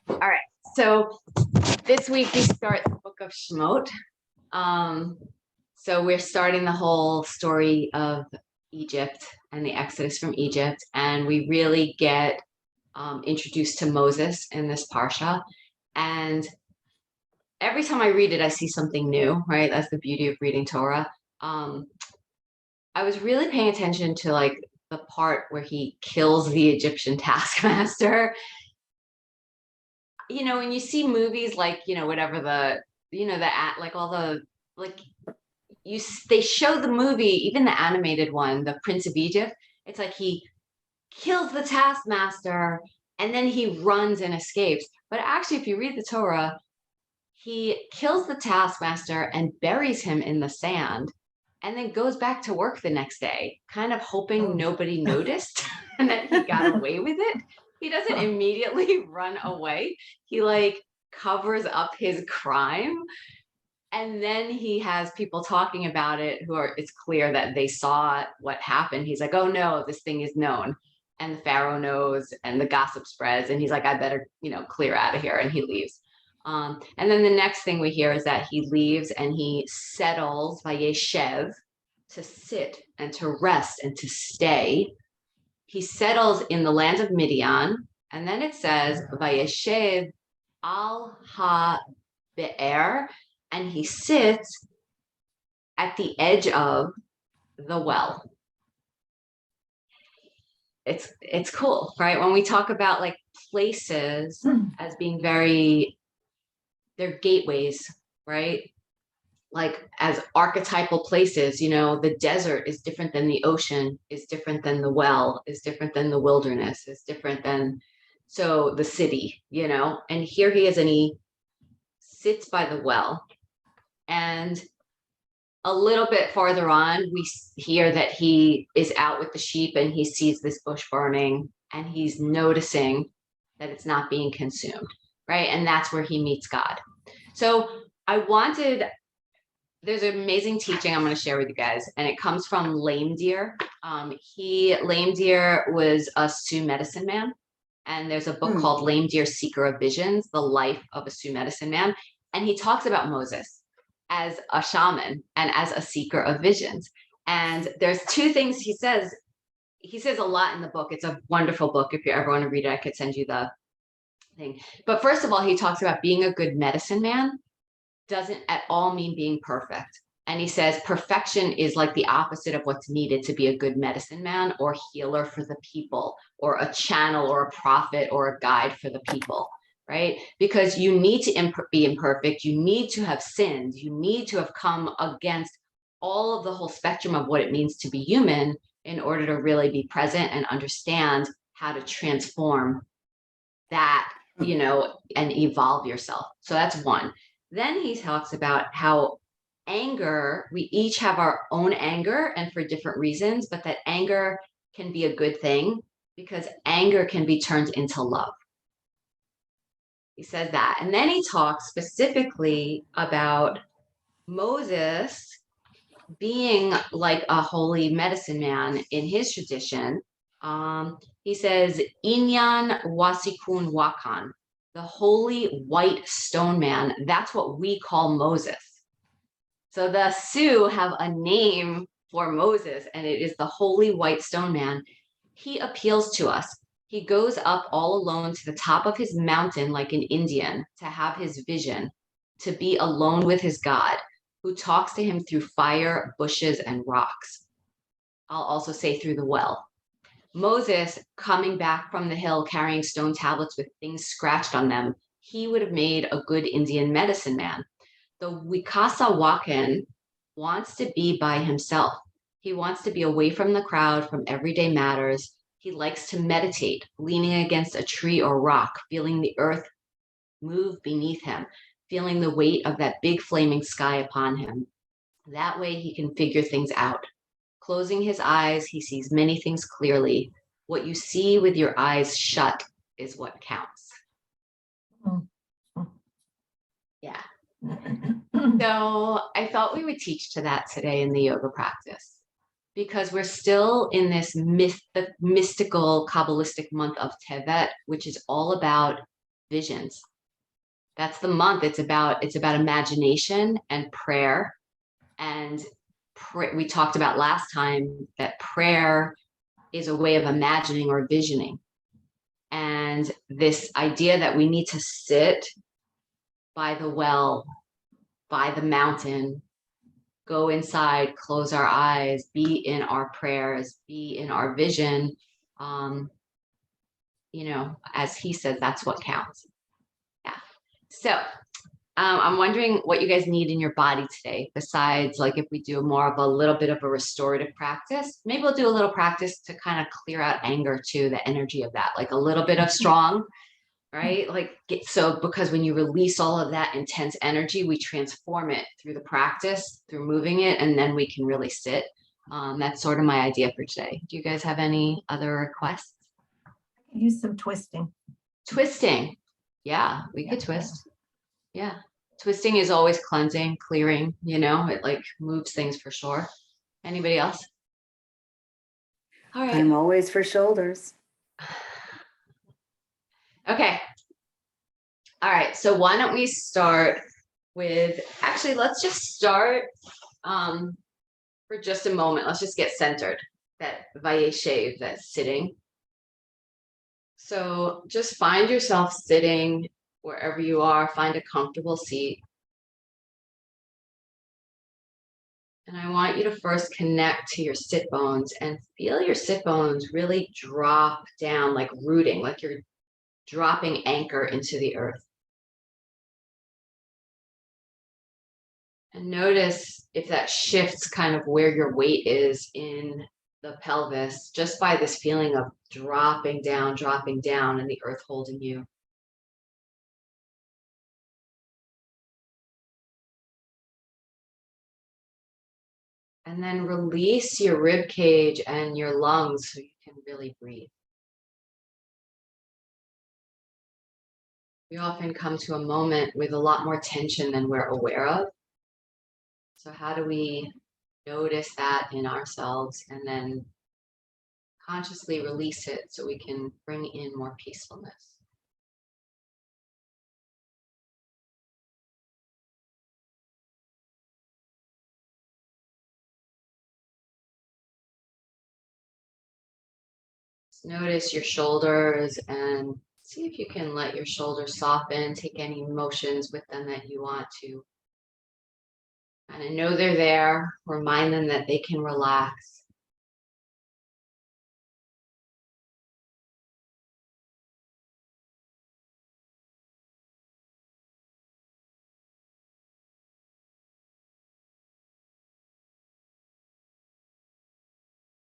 All right. So this week we start the book of Shemot. So we're starting the whole story of Egypt and the Exodus from Egypt, and we really get introduced to Moses in this parsha. And every time I read it, I see something new, right? That's the beauty of reading Torah. I was really paying attention to like the part where he kills the Egyptian taskmaster. You know, when you see movies like, whatever like all the, like they show the movie, even the animated one, the Prince of Egypt, it's like he kills the taskmaster and then he runs and escapes. But actually, if you read the Torah, he kills the taskmaster and buries him in the sand and then goes back to work the next day, kind of hoping nobody noticed and that he got away with it. He doesn't immediately run away. He like covers up his crime. And then he has people talking about it it's clear that they saw what happened. He's like, oh no, this thing is known. And the Pharaoh knows and the gossip spreads. And he's like, I better, clear out of here. And he leaves. And then the next thing we hear is that he leaves and he settles vayeshev, to sit and to rest and to stay. He settles in the land of Midian. And then it says vayeshev al ha be'er, and he sits at the edge of the well. It's cool, right? When we talk about like places as being they're gateways, right? Like as archetypal places, the desert is different than the ocean, is different than the well, is different than the wilderness, is different than the city, and here he is and he sits by the well. And a little bit farther on, we hear that he is out with the sheep and he sees this bush burning and he's noticing that it's not being consumed, right? And that's where he meets God. So there's an amazing teaching I'm going to share with you guys, and it comes from Lame Deer. Lame Deer was a Sioux Medicine Man, and there's a book called Lame Deer, Seeker of Visions, The Life of a Sioux Medicine Man, and he talks about Moses as a shaman and as a seeker of visions. And there's two things he says. He says a lot in the book. It's a wonderful book. If you ever want to read it, I could send you the thing. But first of all, he talks about being a good medicine man doesn't at all mean being perfect. And he says perfection is like the opposite of what's needed to be a good medicine man or healer for the people, or a channel or a prophet or a guide for the people, right? Because you need to be imperfect. You need to have sinned. You need to have come against all of the whole spectrum of what it means to be human in order to really be present and understand how to transform that, and evolve yourself. So that's one. Then he talks about how anger, we each have our own anger and for different reasons, but that anger can be a good thing because anger can be turned into love. He says that. And then he talks specifically about Moses being like a holy medicine man in his tradition. He says, Inyan Wasicun Wakan, the holy white stone man. That's what we call Moses. So the Sioux have a name for Moses, and it is the holy white stone man. He appeals to us. He goes up all alone to the top of his mountain like an Indian to have his vision, to be alone with his God, who talks to him through fire, bushes, and rocks. I'll also say through the well. Moses coming back from the hill carrying stone tablets with things scratched on them, he would have made a good Indian medicine man. The wicasa waken wants to be by himself. He wants to be away from the crowd, from everyday matters. He likes to meditate, leaning against a tree or rock, feeling the earth move beneath him, feeling the weight of that big flaming sky upon him. That way he can figure things out. Closing his eyes, he sees many things clearly. What you see with your eyes shut is what counts. Yeah. So I thought we would teach to that today in the yoga practice, because we're still in this mystical, Kabbalistic month of Tevet, which is all about visions. That's the month. It's about imagination and prayer. And we talked about last time that prayer is a way of imagining or visioning. And this idea that we need to sit by the well, by the mountain, go inside, close our eyes, be in our prayers, be in our vision. As he says, that's what counts. Yeah. So I'm wondering what you guys need in your body today, besides like if we do more of a little bit of a restorative practice. Maybe we'll do a little practice to kind of clear out anger too, the energy of that, like a little bit of strong, right? Because when you release all of that intense energy, we transform it through the practice, through moving it, and then we can really sit. That's sort of my idea for today. Do you guys have any other requests? I could use some twisting. Twisting. Yeah, we could twist. Yeah. Twisting is always cleansing, clearing, it like moves things for sure. Anybody else? All right. I'm always for shoulders. Okay. All right. So why don't we start with, actually, let's just start for just a moment. Let's just get centered, that vayeshev, that sitting. So just find yourself sitting wherever you are, find a comfortable seat. And I want you to first connect to your sit bones and feel your sit bones really drop down, like rooting, like you're dropping anchor into the earth. And notice if that shifts kind of where your weight is in the pelvis, just by this feeling of dropping down, and the earth holding you. And then release your rib cage and your lungs so you can really breathe. We often come to a moment with a lot more tension than we're aware of. So how do we notice that in ourselves and then consciously release it so we can bring in more peacefulness? Notice your shoulders and see if you can let your shoulders soften, take any motions with them that you want to. Kind of know they're there, remind them that they can relax.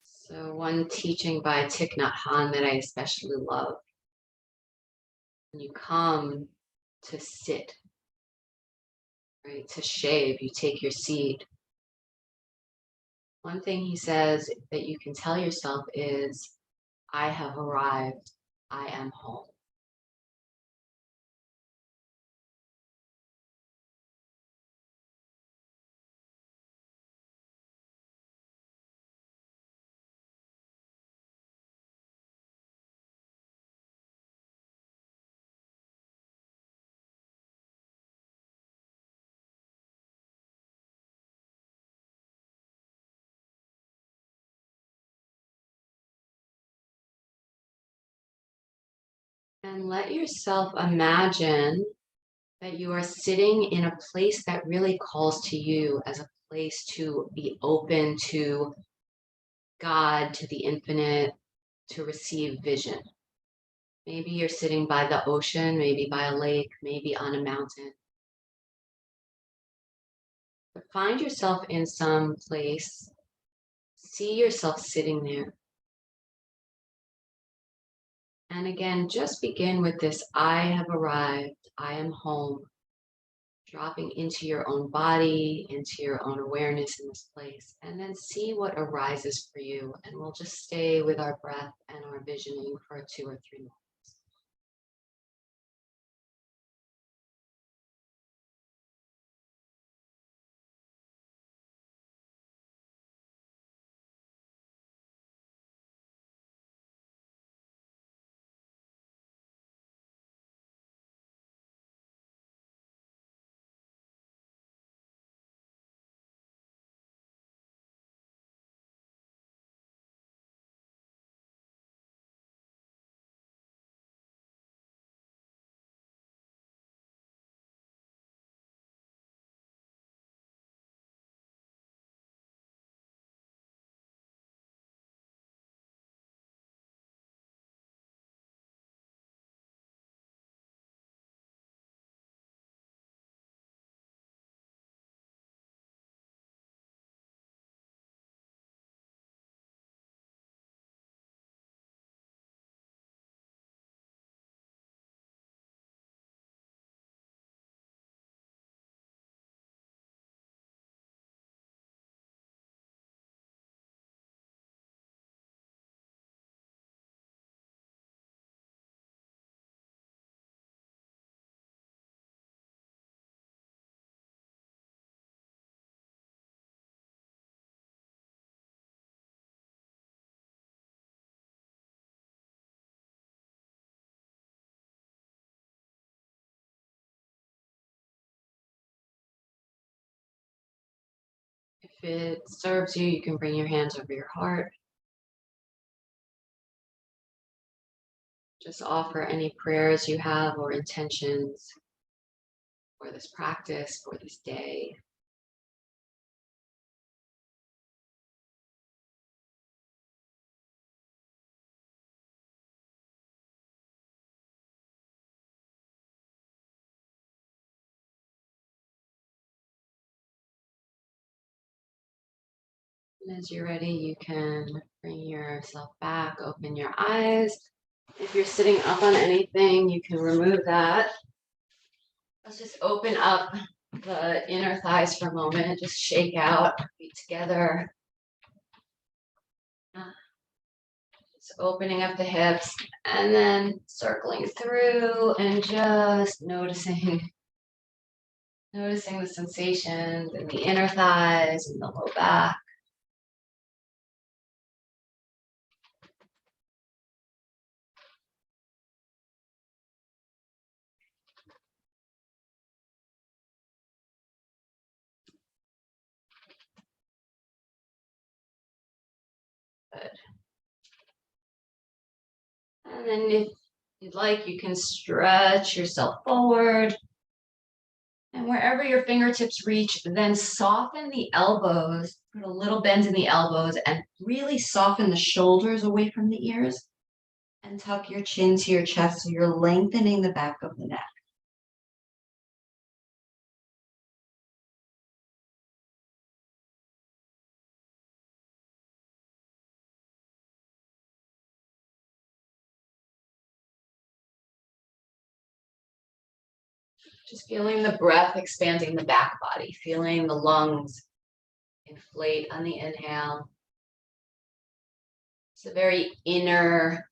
So one teaching by Thich Nhat Hanh that I especially love. When you come to sit, right, to shave, you take your seat. One thing he says that you can tell yourself is, I have arrived, I am home. And let yourself imagine that you are sitting in a place that really calls to you as a place to be open to God, to the infinite, to receive vision. Maybe you're sitting by the ocean, maybe by a lake, maybe on a mountain. But find yourself in some place, see yourself sitting there. And again, just begin with this, I have arrived, I am home. Dropping into your own body, into your own awareness in this place, and then see what arises for you. And we'll just stay with our breath and our visioning for 2 or 3 minutes. it serves you, you can bring your hands over your heart. Just offer any prayers you have or intentions for this practice, for this day. And as you're ready, you can bring yourself back, open your eyes. If you're sitting up on anything, you can remove that. Let's just open up the inner thighs for a moment. Just shake out, feet together. Just opening up the hips and then circling through and just noticing the sensations in the inner thighs and the low back. Good. And then if you'd like, you can stretch yourself forward. And wherever your fingertips reach, then soften the elbows, put a little bend in the elbows and really soften the shoulders away from the ears. And tuck your chin to your chest so you're lengthening the back of the neck. Just feeling the breath expanding the back body, feeling the lungs inflate on the inhale. It's a very inner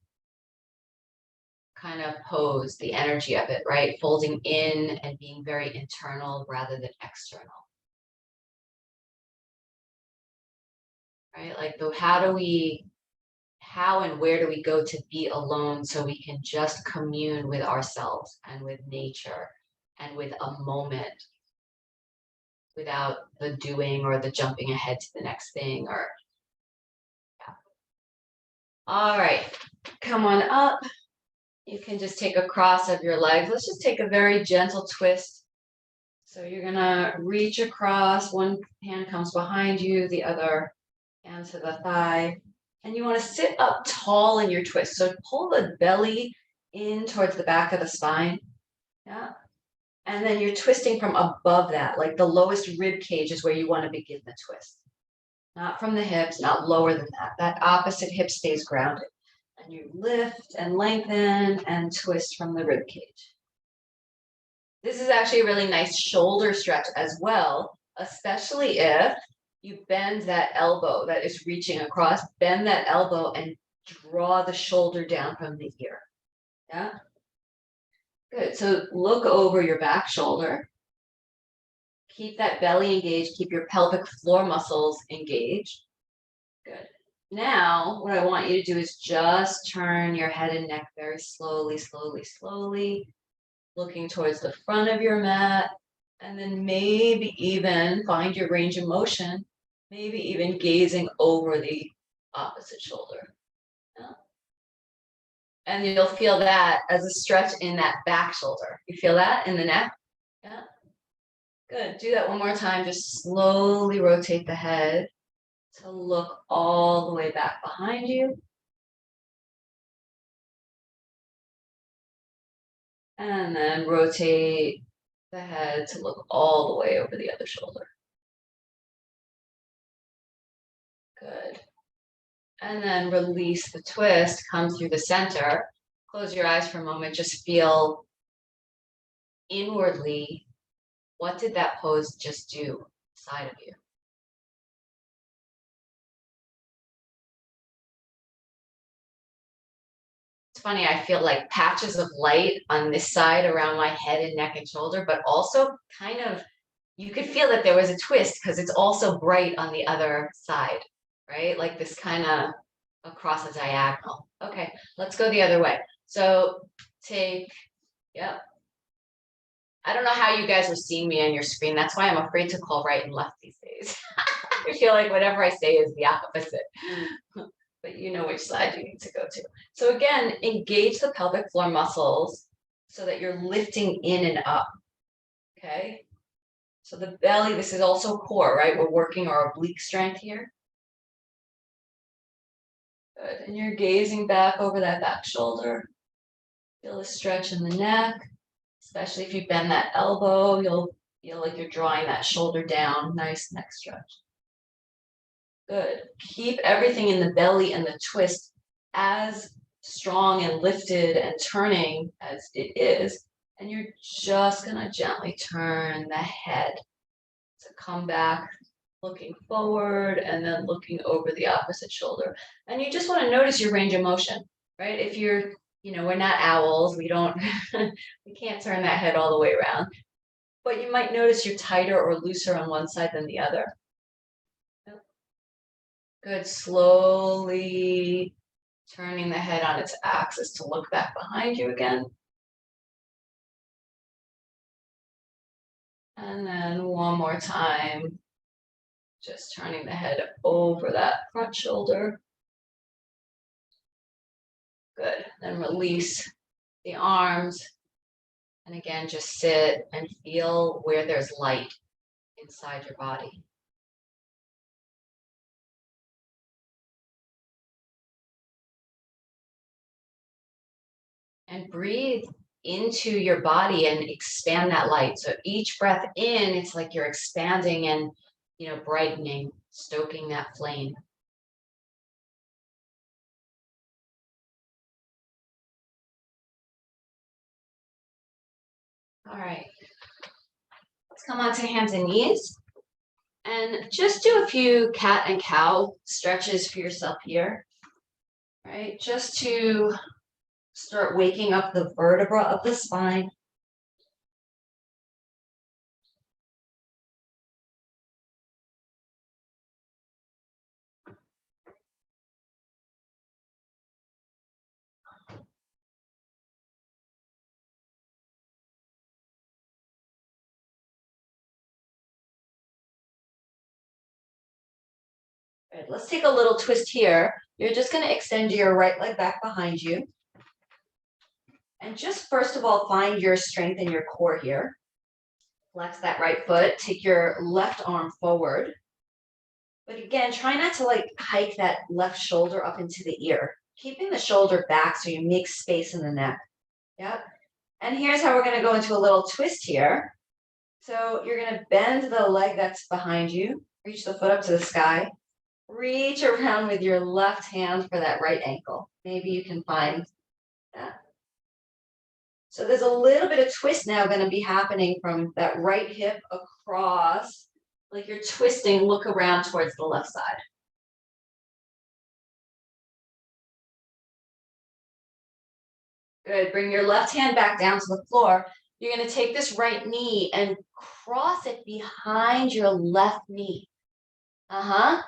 kind of pose, the energy of it, right? Folding in and being very internal rather than external. Right? Like how and where do we go to be alone so we can just commune with ourselves and with nature and with a moment without the doing or the jumping ahead to the next thing or yeah. All right, come on up. You can just take a cross of your legs. Let's just take a very gentle twist. So you're gonna reach across, one hand comes behind you, the other hand to the thigh. And you want to sit up tall in your twist. So pull the belly in towards the back of the spine. Yeah. And then you're twisting from above that, like the lowest rib cage is where you want to begin the twist. Not from the hips, not lower than that. That opposite hip stays grounded. And you lift and lengthen and twist from the rib cage. This is actually a really nice shoulder stretch as well, especially if you bend that elbow that is reaching across, bend that elbow and draw the shoulder down from the ear. Yeah. Good. So look over your back shoulder. Keep that belly engaged. Keep your pelvic floor muscles engaged. Good. Now, what I want you to do is just turn your head and neck very slowly, slowly, slowly, looking towards the front of your mat, and then maybe even find your range of motion, maybe even gazing over the opposite shoulder. Yeah. And you'll feel that as a stretch in that back shoulder. You feel that in the neck? Yeah. Good. Do that one more time. Just slowly rotate the head to look all the way back behind you. And then rotate the head to look all the way over the other shoulder. Good. And then release the twist, come through the center. Close your eyes for a moment. Just feel inwardly, what did that pose just do inside of you? It's funny, I feel like patches of light on this side around my head and neck and shoulder, but also kind of, you could feel that there was a twist because it's also bright on the other side, right? Like this kind of across a diagonal. Okay, let's go the other way. So take, yep. I don't know how you guys are seeing me on your screen. That's why I'm afraid to call right and left these days. I feel like whatever I say is the opposite, but you know which side you need to go to. So again, engage the pelvic floor muscles so that you're lifting in and up, okay? So the belly, this is also core, right? We're working our oblique strength here. Good, and you're gazing back over that back shoulder. Feel the stretch in the neck, especially if you bend that elbow, you'll feel like you're drawing that shoulder down. Nice neck stretch. Good. Keep everything in the belly and the twist as strong and lifted and turning as it is. And you're just going to gently turn the head to come back, looking forward and then looking over the opposite shoulder. And you just want to notice your range of motion, right? If you're, we're not owls, we can't turn that head all the way around, but you might notice you're tighter or looser on one side than the other. Good, slowly turning the head on its axis to look back behind you again. And then one more time, just turning the head over that front shoulder. Good, then release the arms. And again, just sit and feel where there's light inside your body. And breathe into your body and expand that light. So each breath in, it's like you're expanding and, brightening, stoking that flame. All right. Let's come onto hands and knees. And just do a few cat and cow stretches for yourself here. All right, just to start waking up the vertebra of the spine. Good. Let's take a little twist here. You're just going to extend your right leg back behind you. And just first of all, find your strength in your core here. Flex that right foot, take your left arm forward. But again, try not to hike that left shoulder up into the ear. Keeping the shoulder back so you make space in the neck. Yep. And here's how we're going to go into a little twist here. So you're going to bend the leg that's behind you, reach the foot up to the sky, reach around with your left hand for that right ankle. Maybe you can find that. So there's a little bit of twist now going to be happening from that right hip across, like you're twisting, look around towards the left side. Good, bring your left hand back down to the floor. You're going to take this right knee and cross it behind your left knee. A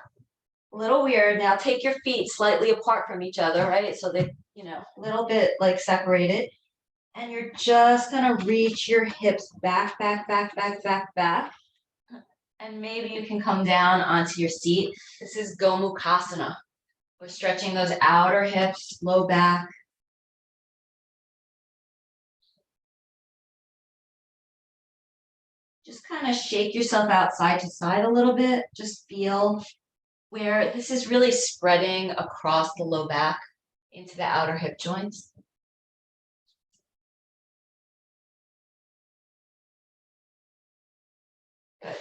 little weird. Now take your feet slightly apart from each other, right? So they, a little bit separated. And you're just going to reach your hips back. And maybe you can come down onto your seat. This is Gomukhasana. We're stretching those outer hips, low back. Just kind of shake yourself out side to side a little bit. Just feel where this is really spreading across the low back into the outer hip joints. Good.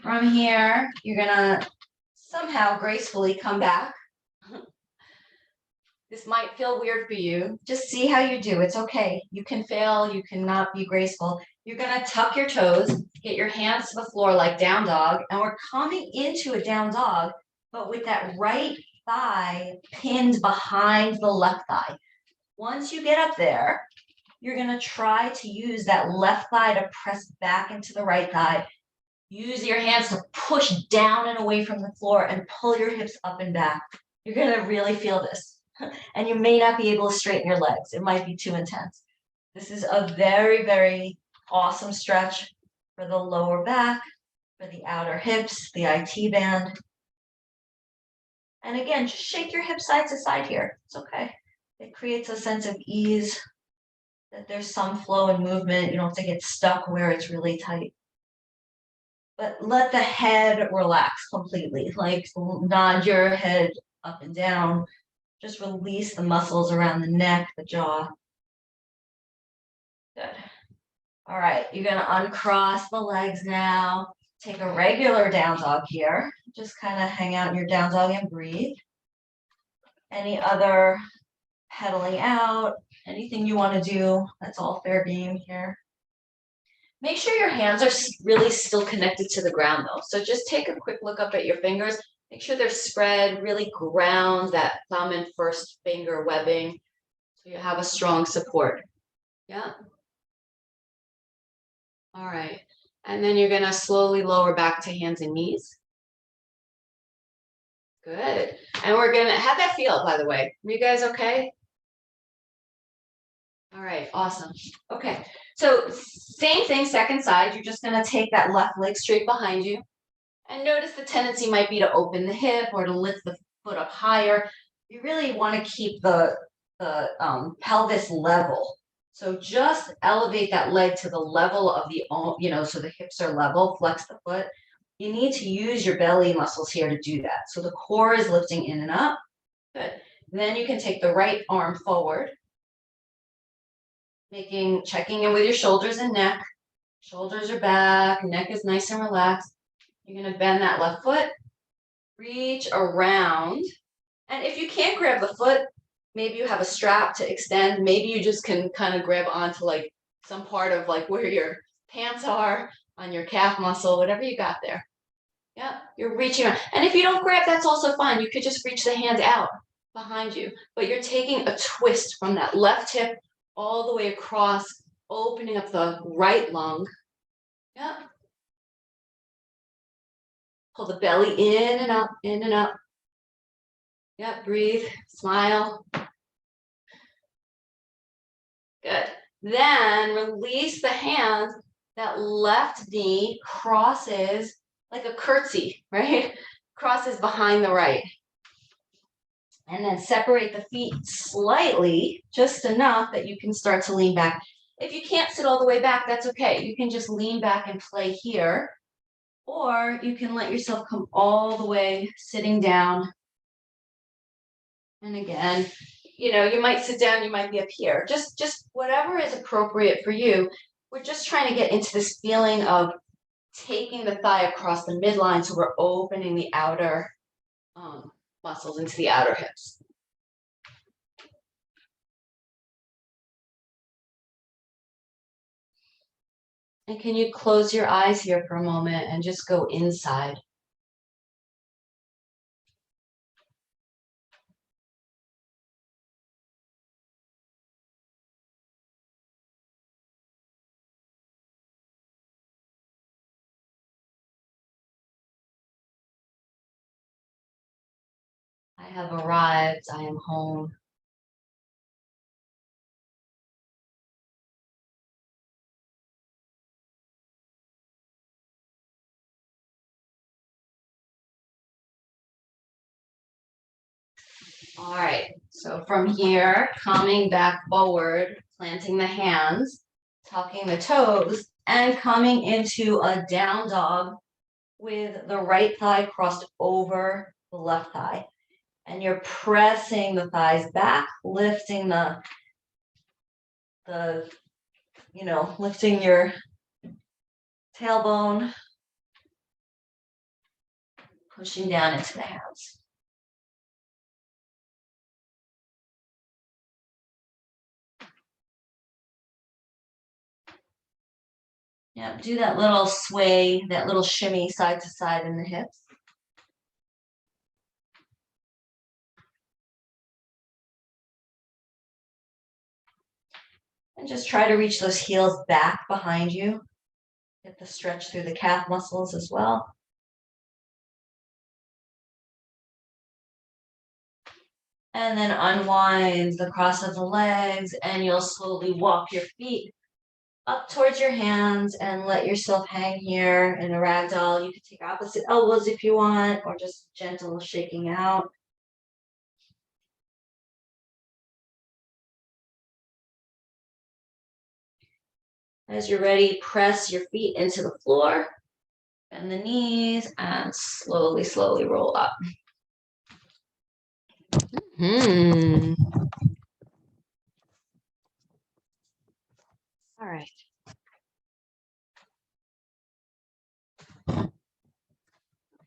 From here, you're gonna somehow gracefully come back. This might feel weird for you. Just see how you do. It's okay. You can fail. You cannot be graceful. You're gonna tuck your toes, get your hands to the floor like down dog, and we're coming into a down dog, but with that right thigh pinned behind the left thigh. Once you get up there, you're gonna try to use that left thigh to press back into the right thigh. Use your hands to push down and away from the floor and pull your hips up and back. You're gonna really feel this. And you may not be able to straighten your legs. It might be too intense. This is a very, very awesome stretch for the lower back. for the outer hips, the IT band. And again, just shake your hips side to side here. It's okay. It creates a sense of ease, that there's some flow and movement. You don't have to get stuck where it's really tight. But let the head relax completely, like nod your head up and down. Just release the muscles around the neck, the jaw. Good. All right, you're gonna uncross the legs now. Take a regular down dog here. Just kind of hang out in your down dog and breathe. Any other pedaling out, anything you want to do, that's all fair game here. Make sure your hands are really still connected to the ground though. So just take a quick look up at your fingers. Make sure they're spread, really ground that thumb and first finger webbing so you have a strong support. Yeah. All right. And then you're going to slowly lower back to hands and knees. Good. And we're going to have that feel, by the way. Are you guys okay? All right. Awesome. Okay. So same thing, second side. You're just going to take that left leg straight behind you. And notice the tendency might be to open the hip or to lift the foot up higher. You really want to keep the pelvis level. So just elevate that leg to the level of the, so the hips are level, flex the foot. You need to use your belly muscles here to do that. So the core is lifting in and up. Good. Then you can take the right arm forward, checking in with your shoulders and neck. Shoulders are back, neck is nice and relaxed. You're going to bend that left foot, reach around. And if you can't grab the foot, maybe you have a strap to extend. Maybe you just can kind of grab onto like some part of like where your pants are on your calf muscle, whatever you got there. Yeah, you're reaching around. And if you don't grab, that's also fine. You could just reach the hands out behind you. But you're taking a twist from that left hip all the way across, opening up the right lung. Yeah. Pull the belly in and up, in and up. Yep, breathe, smile. Good. Then release the hands. That left knee crosses like a curtsy, right? Crosses behind the right. And then separate the feet slightly, just enough that you can start to lean back. If you can't sit all the way back, that's okay. You can just lean back and play here. Or you can let yourself come all the way sitting down. And again, you might sit down, you might be up here. Just whatever is appropriate for you. We're just trying to get into this feeling of taking the thigh across the midline, so we're opening the outer muscles into the outer hips. And can you close your eyes here for a moment and just go inside? I have arrived. I am home. All right, so from here, coming back forward, planting the hands, tucking the toes, and coming into a down dog with the right thigh crossed over the left thigh. And you're pressing the thighs back, lifting lifting your tailbone, pushing down into the hands. Yeah, do that little sway, that little shimmy side to side in the hips. And just try to reach those heels back behind you. Get the stretch through the calf muscles as well. And then unwind the cross of the legs, and you'll slowly walk your feet up towards your hands and let yourself hang here in a ragdoll. You can take opposite elbows if you want, or just gentle shaking out. As you're ready, press your feet into the floor, bend the knees, and slowly, slowly roll up. All right.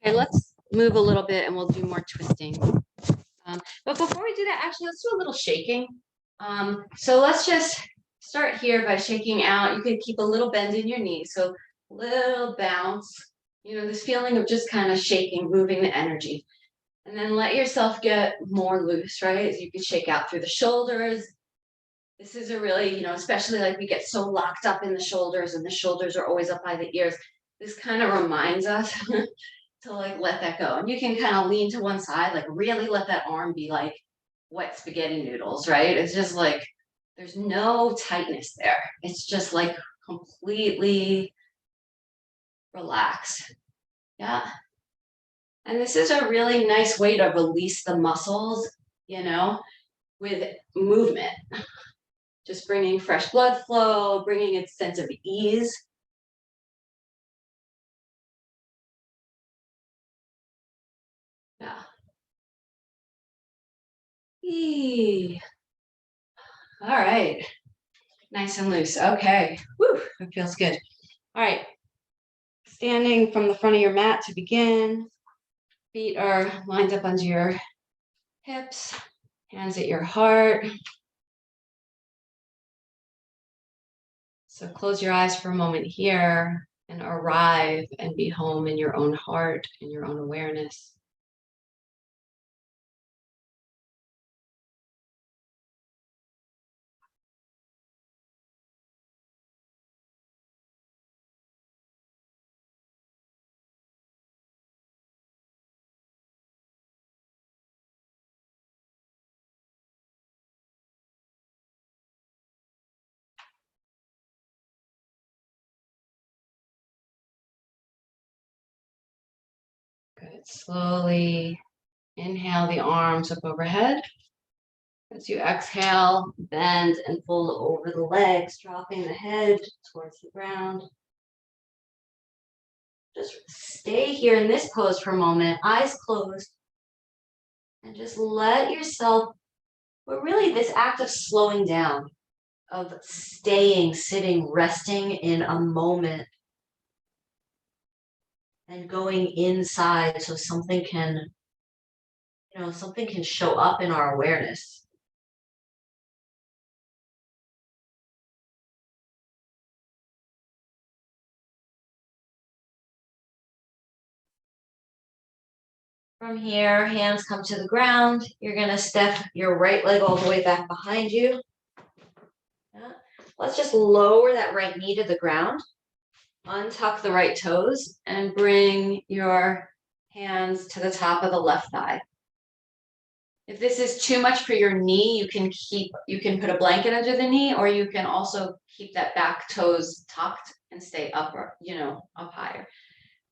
Okay, let's move a little bit and we'll do more twisting. But before we do that, actually, let's do a little shaking. So let's just start here by shaking out. You can keep a little bend in your knees. So little bounce, you know, this feeling of just kind of shaking, moving the energy. And then let yourself get more loose, right? As you can shake out through the shoulders. This is a really, you know, especially like we get so locked up in the shoulders and the shoulders are always up by the ears. This kind of reminds us to like let that go. And you can kind of lean to one side, like really let that arm be like wet spaghetti noodles, right? It's just like there's no tightness there. It's just like completely relaxed. Yeah. And this is a really nice way to release the muscles, you know, with movement. Just bringing fresh blood flow, bringing a sense of ease. Yeah. Eee. All right. Nice and loose. Okay. Woo, it feels good. All right. Standing from the front of your mat to begin. Feet are lined up under your hips, hands at your heart. So close your eyes for a moment here and arrive and be home in your own heart and your own awareness. Good. Slowly inhale the arms up overhead. As you exhale, bend and fold over the legs, dropping the head towards the ground. Just stay here in this pose for a moment, eyes closed, and just let yourself, but really this act of slowing down, of staying, sitting, resting in a moment, and going inside so something can, you know, something can show up in our awareness. From here, hands come to the ground. You're gonna step your right leg all the way back behind you. Yeah. Let's just lower that right knee to the ground. Untuck the right toes and bring your hands to the top of the left thigh. If this is too much for your knee, you can put a blanket under the knee, or you can also keep that back toes tucked and stay up, you know, up higher.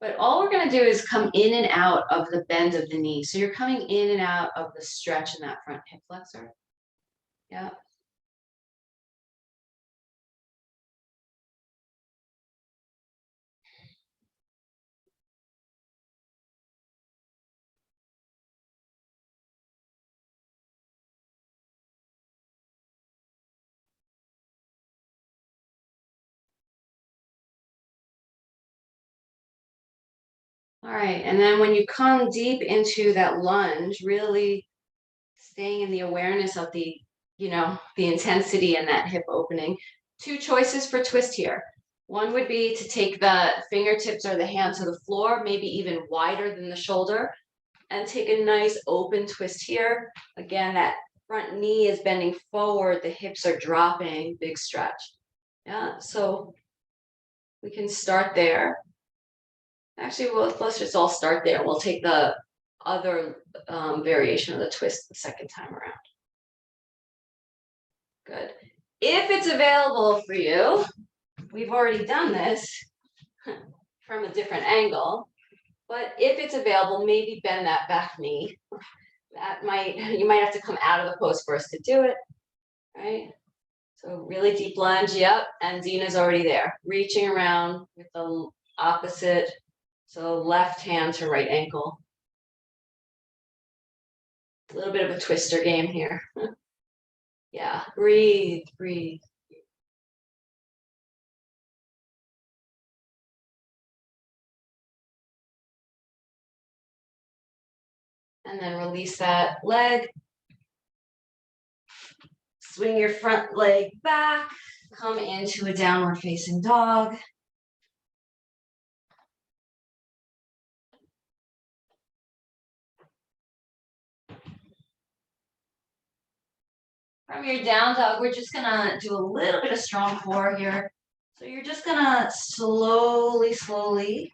But all we're going to do is come in and out of the bend of the knee. So you're coming in and out of the stretch in that front hip flexor. Yeah. All right. And then when you come deep into that lunge, really staying in the awareness of the, you know, the intensity in that hip opening. Two choices for twist here. One would be to take the fingertips or the hand to the floor, maybe even wider than the shoulder, and take a nice open twist here. Again, that front knee is bending forward, the hips are dropping, big stretch. Yeah, so we can start there. Actually, let's just all start there. We'll take the other variation of the twist the second time around. Good. If it's available for you, we've already done this from a different angle, but if it's available, maybe bend that back knee. You might have to come out of the pose first to do it, right? So really deep lunge, yep, and Dina's already there, reaching around with the opposite, so left hand to right ankle. A little bit of a twister game here. Yeah, breathe, breathe. And then release that leg. Swing your front leg back, come into a downward facing dog. From your down dog, we're just gonna do a little bit of strong core here. So you're just gonna slowly, slowly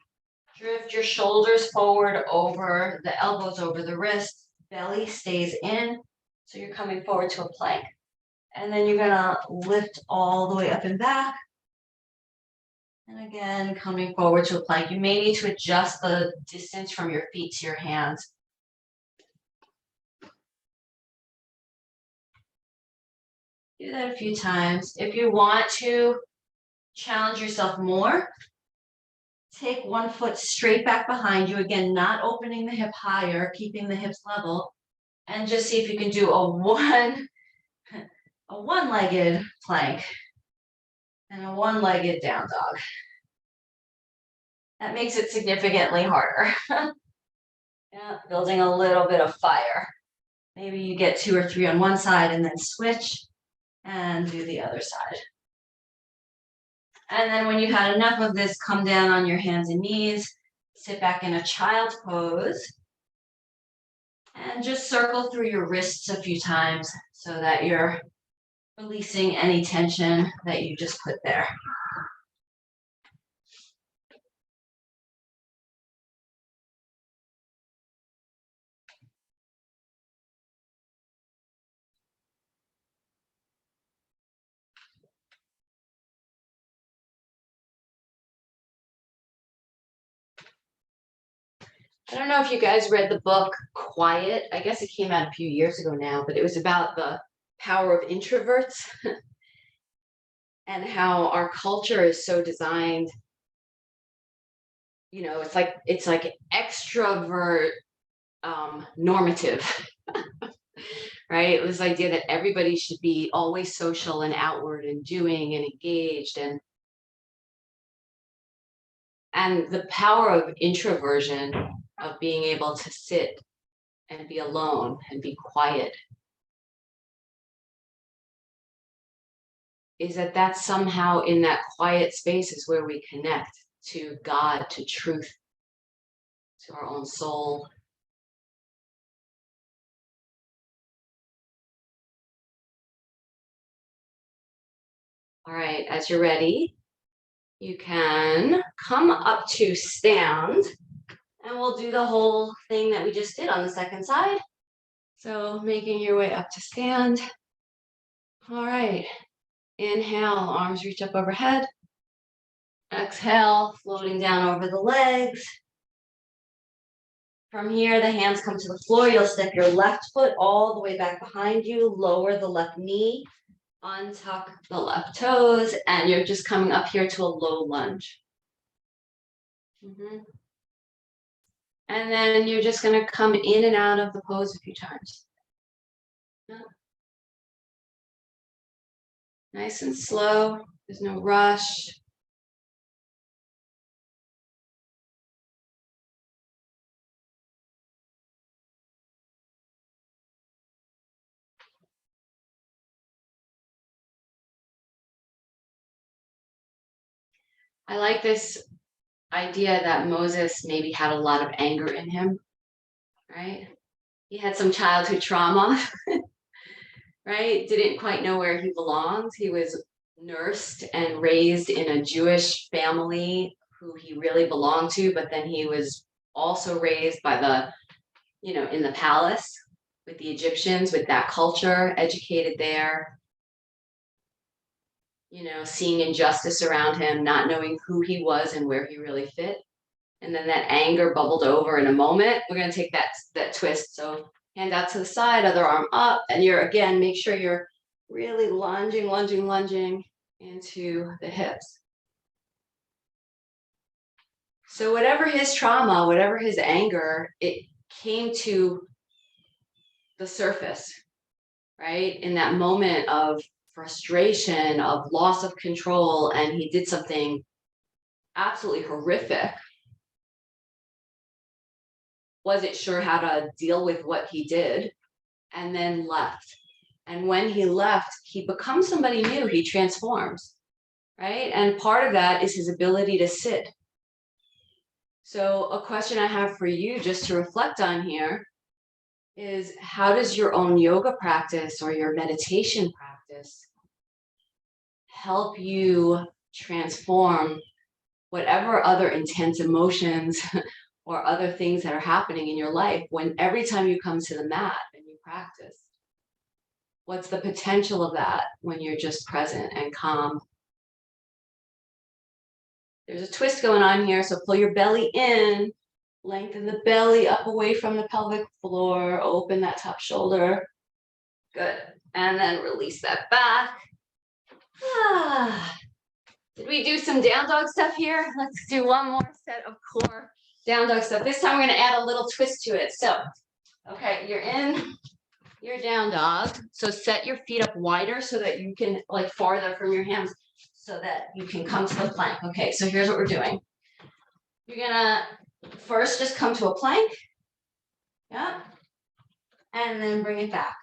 drift your shoulders forward over the elbows, over the wrists, belly stays in. So you're coming forward to a plank. And then you're gonna lift all the way up and back. And again, coming forward to a plank. You may need to adjust the distance from your feet to your hands. Do that a few times. If you want to challenge yourself more, take one foot straight back behind you. Again, not opening the hip higher, keeping the hips level. And just see if you can do a one-legged plank and a one-legged down dog. That makes it significantly harder. Yeah, building a little bit of fire. Maybe you get 2 or 3 on one side and then switch and do the other side. And then when you had enough of this, come down on your hands and knees, sit back in a child's pose, and just circle through your wrists a few times so that you're releasing any tension that you just put there. I don't know if you guys read the book Quiet. I guess it came out a few years ago now, but it was about the power of introverts and how our culture is so designed. You know, it's like extrovert normative, right? It was the idea that everybody should be always social and outward and doing and engaged, and the power of introversion, of being able to sit and be alone and be quiet, is that somehow in that quiet space is where we connect to God, to truth, to our own soul. All right, as you're ready, you can come up to stand, and we'll do the whole thing that we just did on the second side. So making your way up to stand. All right, inhale, arms reach up overhead. Exhale, floating down over the legs. From here, the hands come to the floor. You'll step your left foot all the way back behind you, lower the left knee, untuck the left toes, and you're just coming up here to a low lunge. And then you're just going to come in and out of the pose a few times. Nice and slow. There's no rush. I like this idea that Moses maybe had a lot of anger in him, right? He had some childhood trauma, right? Didn't quite know where he belonged. He was nursed and raised in a Jewish family who he really belonged to, but then he was also raised by in the palace with the Egyptians, with that culture, educated there. seeing injustice around him, not knowing who he was and where he really fit. And then that anger bubbled over in a moment. We're going to take that twist. So hand out to the side, other arm up, and make sure you're really lunging into the hips. So whatever his trauma, whatever his anger, it came to the surface, right? In that moment of frustration, of loss of control, and he did something absolutely horrific. Wasn't sure how to deal with what he did, and then left. And when he left, he becomes somebody new, he transforms, right? And part of that is his ability to sit. So a question I have for you just to reflect on here is, how does your own yoga practice or your meditation practice help you transform whatever other intense emotions or other things that are happening in your life when every time you come to the mat and you practice? What's the potential of that when you're just present and calm? There's a twist going on here, so pull your belly in, lengthen the belly up away from the pelvic floor, open that top shoulder. Good. And then release that back. Did we do some down dog stuff here? Let's do one more set of core down dog stuff. This time we're going to add a little twist to it. So, okay, you're in your down dog. So set your feet up wider so that you can, like, farther from your hands, so that you can come to the plank. Okay, so here's what we're doing. You're gonna first just come to a plank. Yeah. And then bring it back.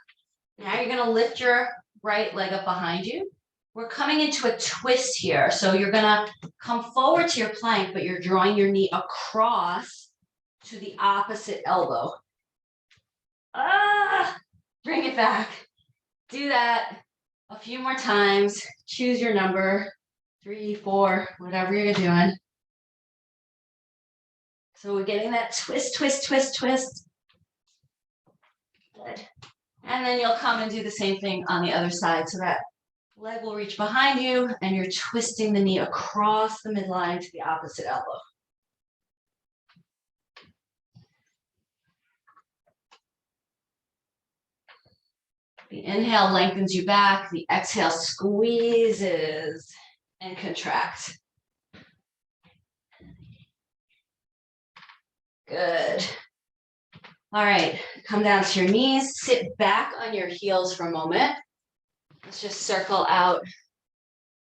Now you're gonna lift your right leg up behind you. We're coming into a twist here. So you're gonna come forward to your plank, but you're drawing your knee across to the opposite elbow. Bring it back. Do that a few more times. Choose your number, 3, 4, whatever you're doing. So we're getting that twist. Good. And then you'll come and do the same thing on the other side. So that leg will reach behind you and you're twisting the knee across the midline to the opposite elbow. The inhale lengthens you back. The exhale squeezes and contracts. Good. All right, come down to your knees. Sit back on your heels for a moment. Let's just circle out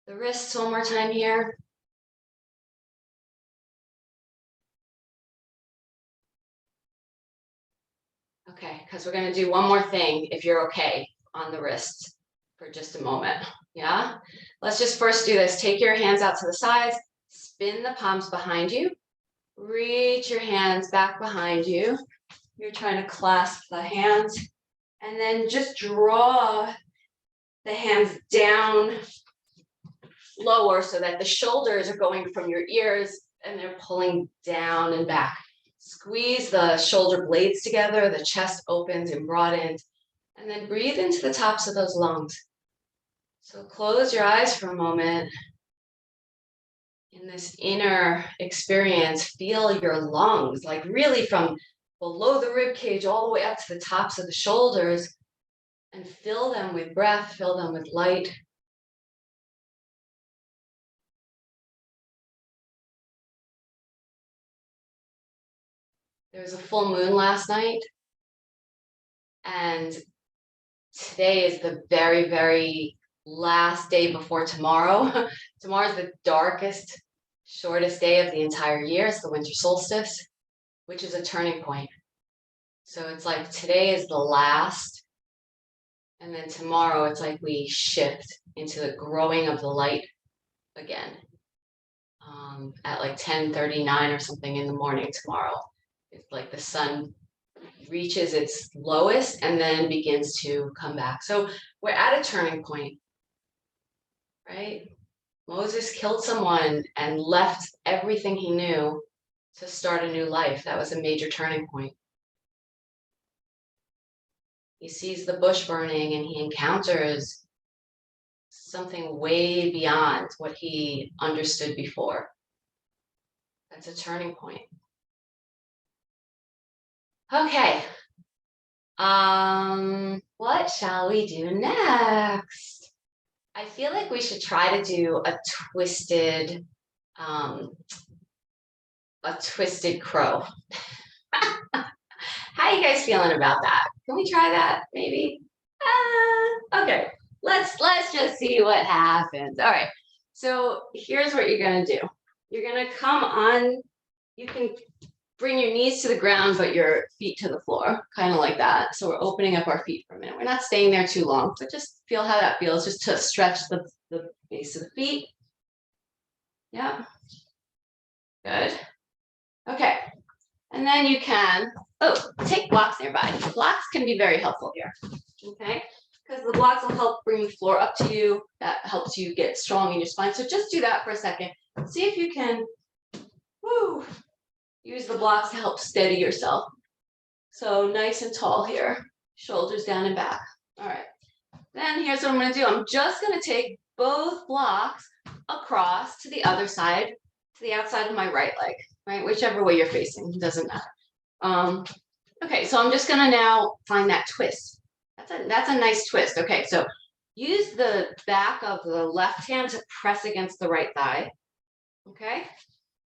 the wrists one more time here. Okay, because we're going to do one more thing, if you're okay, on the wrists for just a moment. Yeah, let's just first do this. Take your hands out to the sides, spin the palms behind you, reach your hands back behind you. You're trying to clasp the hands, and then just draw the hands down lower so that the shoulders are going from your ears and they're pulling down and back. Squeeze the shoulder blades together, the chest opens and broadens, and then breathe into the tops of those lungs. So close your eyes for a moment. In this inner experience, feel your lungs, like really from below the rib cage all the way up to the tops of the shoulders, and fill them with breath, fill them with light. There was a full moon last night, and today is the very, very last day before tomorrow. Tomorrow is the darkest, shortest day of the entire year. It's the winter solstice, which is a turning point. So it's like today is the last, and then tomorrow it's like we shift into the growing of the light again at like 10:39 or something in the morning tomorrow. It's like the sun reaches its lowest and then begins to come back. So we're at a turning point, right? Moses killed someone and left everything he knew to start a new life. That was a major turning point. He sees the bush burning and he encounters something way beyond what he understood before. That's a turning point. Okay. What shall we do next? I feel like we should try to do a twisted crow. How you guys feeling about that? Can we try that maybe? Okay, let's just see what happens. All right, so here's what you're gonna do. You're gonna come on, you can bring your knees to the ground, but your feet to the floor, kind of like that. So we're opening up our feet for a minute. We're not staying there too long, but just feel how that feels, just to stretch the base of the feet. Yeah, good. Okay, and then you can, take blocks nearby. Blocks can be very helpful here, okay? Because the blocks will help bring the floor up to you. That helps you get strong in your spine. So just do that for a second. See if you can, use the blocks to help steady yourself. So nice and tall here, shoulders down and back. All right, then here's what I'm gonna do. I'm just gonna take both blocks across to the other side, to the outside of my right leg, right? Whichever way you're facing, it doesn't matter. Okay, so I'm just gonna now find that twist. That's a nice twist. Okay, so use the back of the left hand to press against the right thigh. Okay,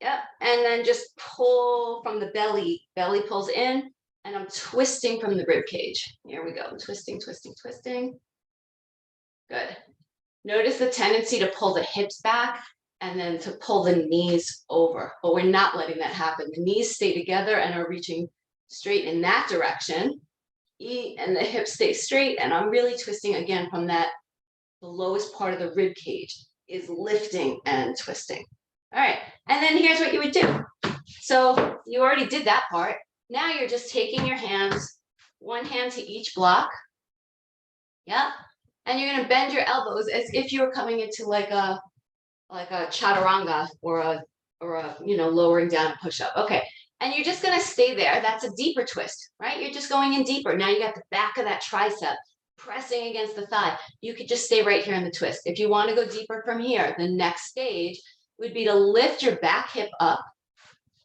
yep, and then just pull from the belly. Belly pulls in, and I'm twisting from the rib cage. Here we go, twisting, twisting, twisting. Good. Notice the tendency to pull the hips back and then to pull the knees over, but we're not letting that happen. The knees stay together and are reaching straight in that direction, and the hips stay straight, and I'm really twisting again from that, the lowest part of the rib cage is lifting and twisting. All right, and then here's what you would do. So you already did that part. Now you're just taking your hands, one hand to each block. Yeah, and you're gonna bend your elbows as if you were coming into like a chaturanga or a lowering down a push-up. Okay, and you're just gonna stay there. That's a deeper twist, right? You're just going in deeper. Now you got the back of that tricep pressing against the thigh. You could just stay right here in the twist. If you want to go deeper from here, the next stage would be to lift your back hip up.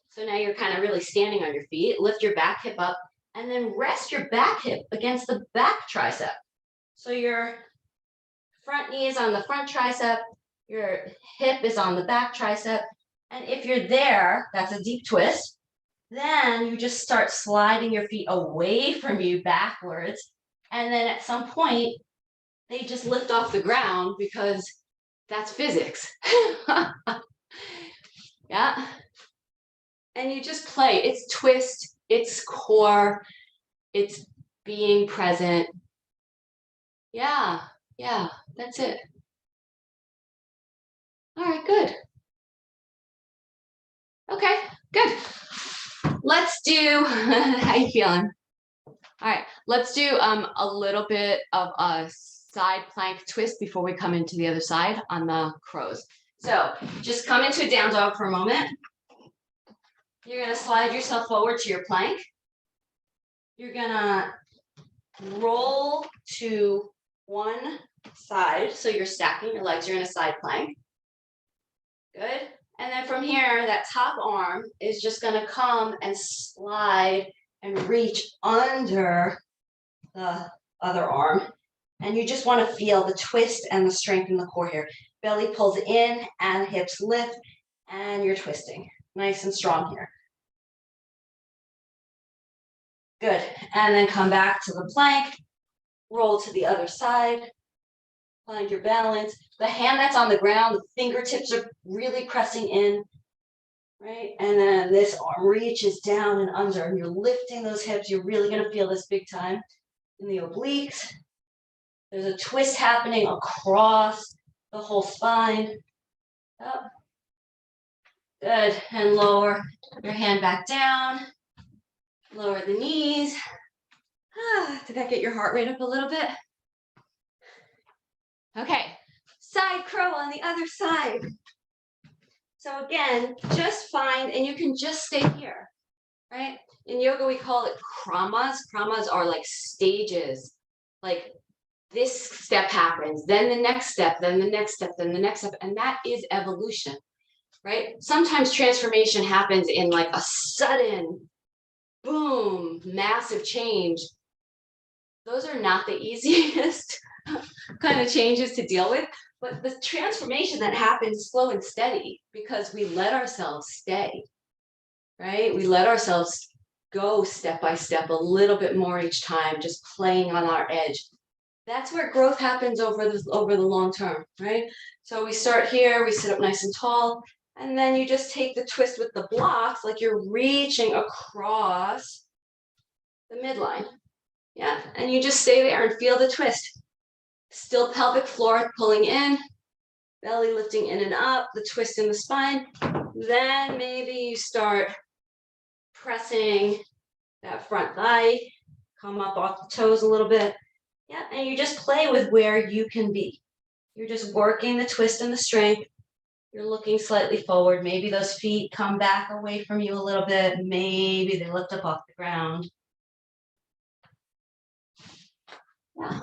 So now you're kind of really standing on your feet. Lift your back hip up and then rest your back hip against the back tricep. So your front knee is on the front tricep, your hip is on the back tricep. And if you're there, that's a deep twist. Then you just start sliding your feet away from you backwards. And then at some point, they just lift off the ground because that's physics. Yeah. And you just play. It's twist, it's core, it's being present. Yeah, that's it. All right, good. Okay, good. Let's do, how you feeling? All right, let's do a little bit of a side plank twist before we come into the other side on the crows. So just come into a down dog for a moment. You're gonna slide yourself forward to your plank. You're gonna roll to one side. So you're stacking your legs, you're in a side plank. Good. And then from here, that top arm is just gonna come and slide and reach under the other arm. And you just wanna feel the twist and the strength in the core here. Belly pulls in and hips lift and you're twisting. Nice and strong here. Good, and then come back to the plank, roll to the other side, find your balance. The hand that's on the ground, the fingertips are really pressing in, right? And then this arm reaches down and under, and you're lifting those hips. You're really gonna feel this big time in the obliques. There's a twist happening across the whole spine. Up. Good, and lower your hand back down. Lower the knees. Did that get your heart rate up a little bit? Okay, side crow on the other side. So again, just find, and you can just stay here, right? In yoga, we call it kramas. Kramas are like stages, like this step happens, then the next step, then the next step, then the next step, and that is evolution, right? Sometimes transformation happens in like a sudden, boom, massive change. Those are not the easiest kind of changes to deal with, but the transformation that happens slow and steady because we let ourselves stay, right? We let ourselves go step by step a little bit more each time, just playing on our edge. That's where growth happens over the long term, right? So we start here, we sit up nice and tall, and then you just take the twist with the blocks like you're reaching across the midline. Yeah, and you just stay there and feel the twist. Still pelvic floor pulling in, belly lifting in and up, the twist in the spine. Then maybe you start pressing that front thigh, come up off the toes a little bit. Yeah, and you just play with where you can be. You're just working the twist and the strength. You're looking slightly forward. Maybe those feet come back away from you a little bit. Maybe they lift up off the ground. Yeah.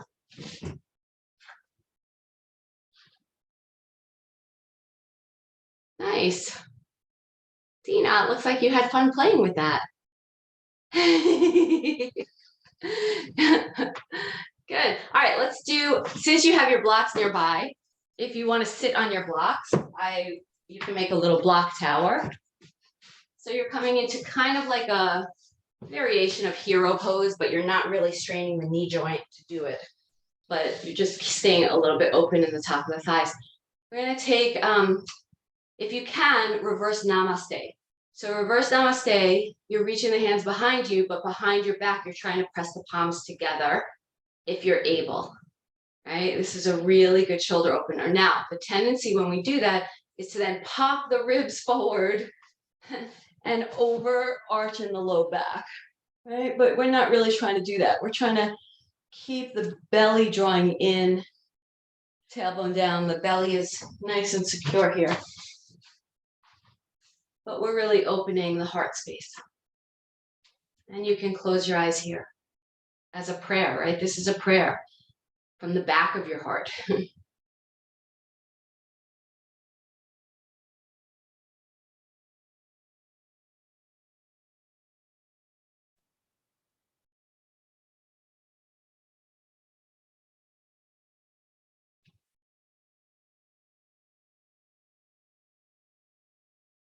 Nice. Dina, it looks like you had fun playing with that. Good. All right, let's do, since you have your blocks nearby, if you want to sit on your blocks, you can make a little block tower. So you're coming into kind of like a variation of hero pose, but you're not really straining the knee joint to do it, but you're just staying a little bit open in the top of the thighs. We're going to take, if you can, reverse namaste. So reverse namaste, you're reaching the hands behind you, but behind your back, you're trying to press the palms together if you're able, right? This is a really good shoulder opener. Now, the tendency when we do that is to then pop the ribs forward and overarch in the low back, right? But we're not really trying to do that. We're trying to keep the belly drawing in, tailbone down. The belly is nice and secure here. But we're really opening the heart space. And you can close your eyes here as a prayer, right? This is a prayer from the back of your heart.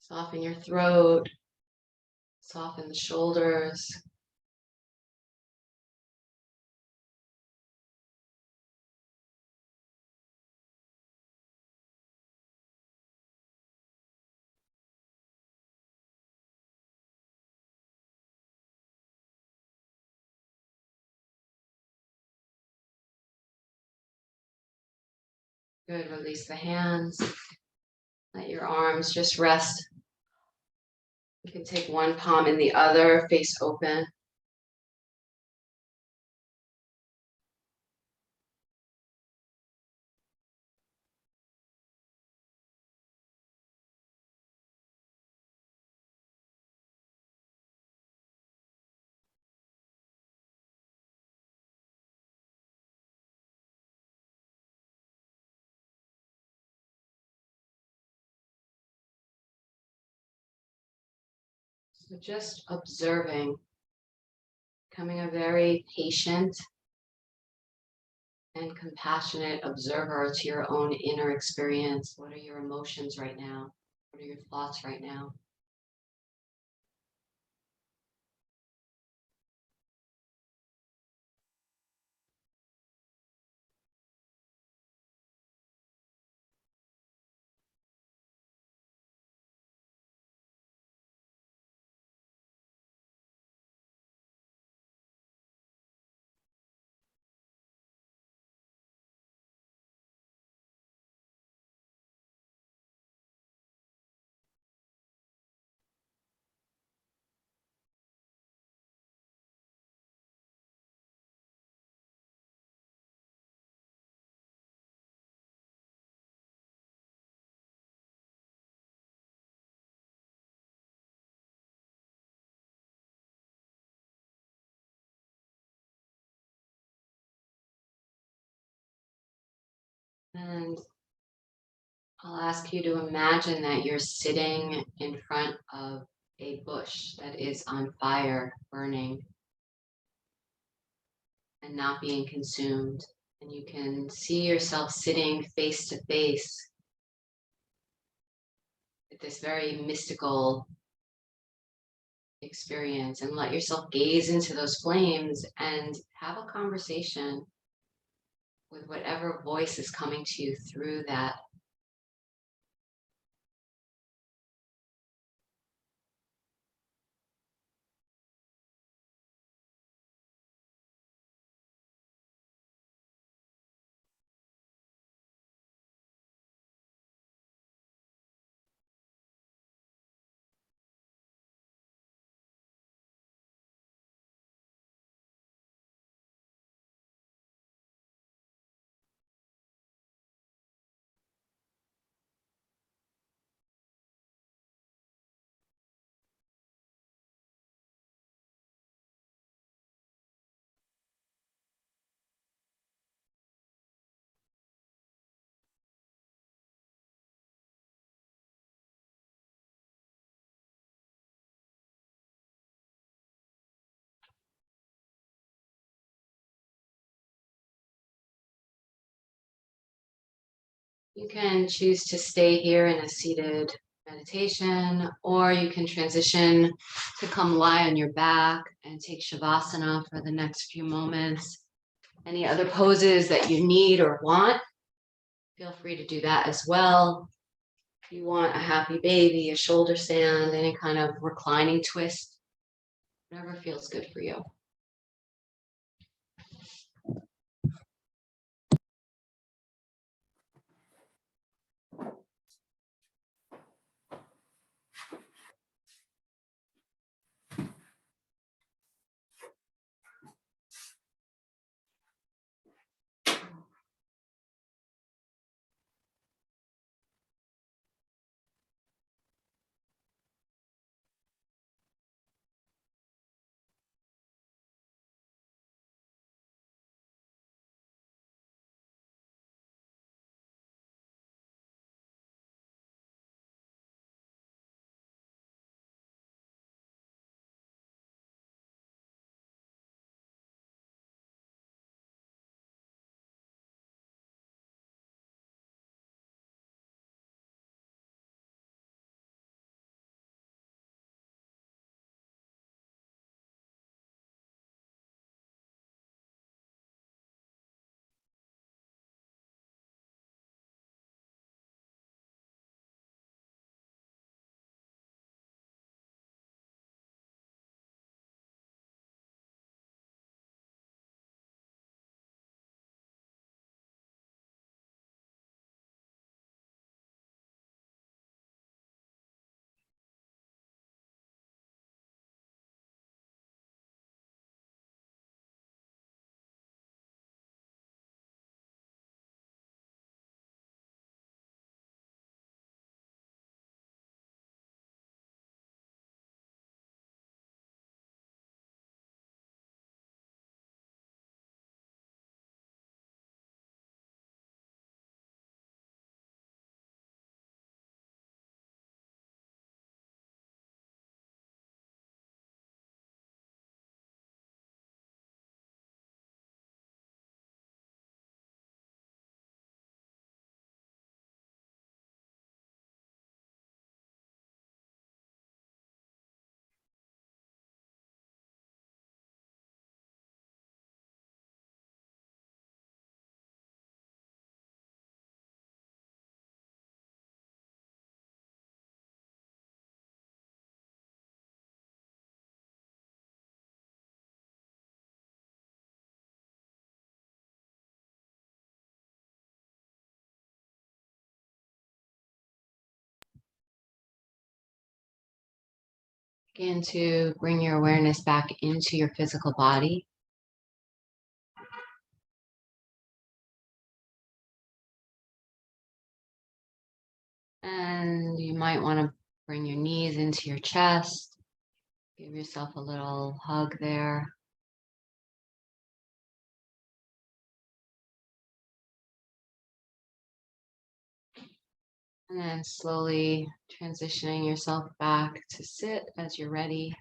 Soften your throat, soften the shoulders. Good, release the hands. Let your arms just rest. You can take one palm in the other, face open. So just observing, becoming a very patient and compassionate observer to your own inner experience. What are your emotions right now? What are your thoughts right now? I'll ask you to imagine that you're sitting in front of a bush that is on fire, burning, and not being consumed. And you can see yourself sitting face to face with this very mystical experience, and let yourself gaze into those flames and have a conversation with whatever voice is coming to you through that. You can choose to stay here in a seated meditation, or you can transition to come lie on your back and take Shavasana for the next few moments. Any other poses that you need or want, feel free to do that as well. If you want a happy baby, a shoulder stand, any kind of reclining twist, whatever feels good for you. Begin to bring your awareness back into your physical body. And you might want to bring your knees into your chest. Give yourself a little hug there. And then slowly transitioning yourself back to sit as you're ready.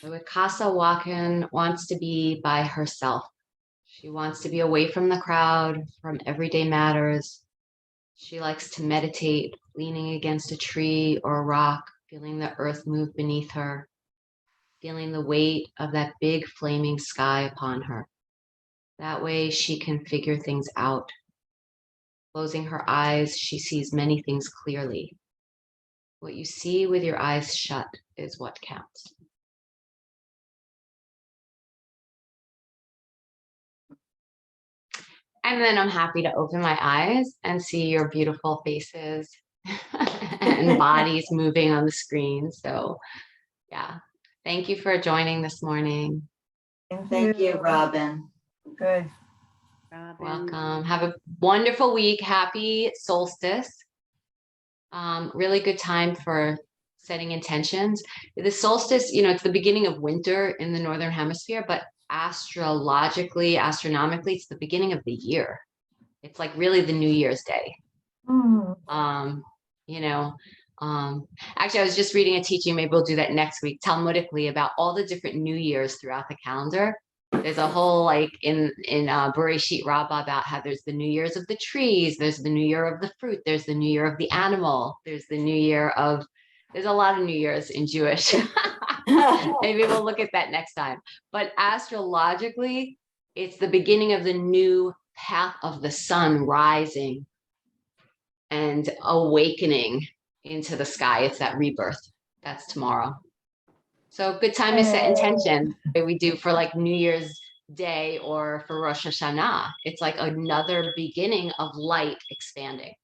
The wicasa waken wants to be by herself. She wants to be away from the crowd, from everyday matters. She likes to meditate, leaning against a tree or a rock, feeling the earth move beneath her, feeling the weight of that big flaming sky upon her. That way she can figure things out. Closing her eyes, she sees many things clearly. What you see with your eyes shut is what counts. And then I'm happy to open my eyes and see your beautiful faces and bodies moving on the screen. So yeah, thank you for joining this morning. Thank you, Robin. Good. Welcome. Have a wonderful week. Happy solstice. Really good time for setting intentions. The solstice, it's the beginning of winter in the Northern Hemisphere, but astrologically, astronomically, it's the beginning of the year. It's like really the New Year's Day. Actually, I was just reading a teaching, maybe we'll do that next week, Talmudically, about all the different New Years throughout the calendar. There's a whole like in Bereshit Rabbah about how there's the New Years of the trees, there's the New Year of the fruit, there's the New Year of the animal, there's the New Year of, there's a lot of New Years in Jewish. Maybe we'll look at that next time. But astrologically, it's the beginning of the new path of the sun rising and awakening into the sky. It's that rebirth. That's tomorrow. So good time to set intention. We do for like New Year's Day or for Rosh Hashanah. It's like another beginning of light expanding.